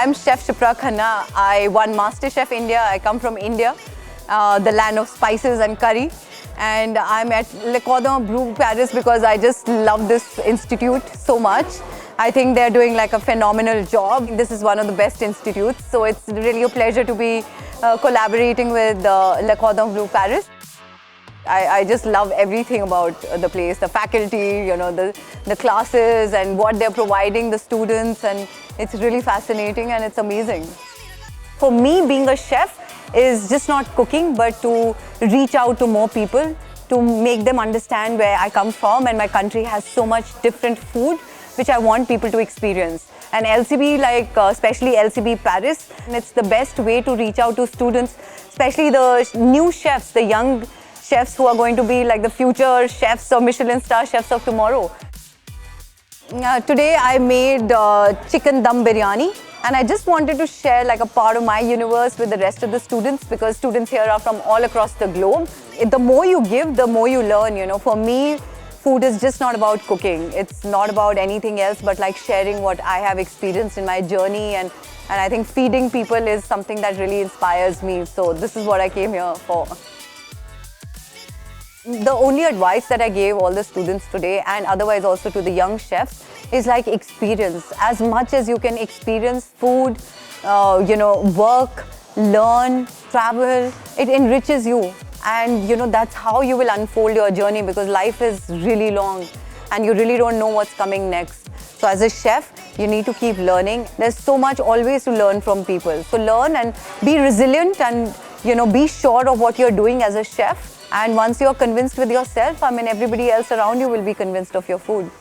I'm Chef Shipra Khanna. I won MasterChef India. I come from India, the land of spices and curry. And I'm at Le Cordon Bleu Paris because I just love this institute so much. I think they're doing like a phenomenal job. This is one of the best institutes. So it's really a pleasure to be collaborating with Le Cordon Bleu Paris. I just love everything about the place, the faculty, you know, the classes and what they're providing the students, and it's really fascinating and it's amazing. For me, being a chef is just not cooking, but to reach out to more people, to make them understand where I come from, and my country has so much different food which I want people to experience. And LCB, like especially LCB Paris, and it's the best way to reach out to students, especially the new chefs, the young chefs who are going to be like the future chefs or Michelin star chefs of tomorrow. Today I made chicken dum biryani, and I just wanted to share like a part of my universe with the rest of the students, because students here are from all across the globe. The more you give, the more you learn, you know. For me, food is just not about cooking. It's not about anything else but like sharing what I have experienced in my journey, and I think feeding people is something that really inspires me. So this is what I came here for. The only advice that I gave all the students today, and otherwise also to the young chefs, is like experience. As much as you can experience food, you know, work, learn, travel, it enriches you. And you know, that's how you will unfold your journey, because life is really long and you really don't know what's coming next. So as a chef, you need to keep learning. There's so much always to learn from people. So learn and be resilient, and you know, be sure of what you're doing as a chef. And once you're convinced with yourself, I mean, everybody else around you will be convinced of your food.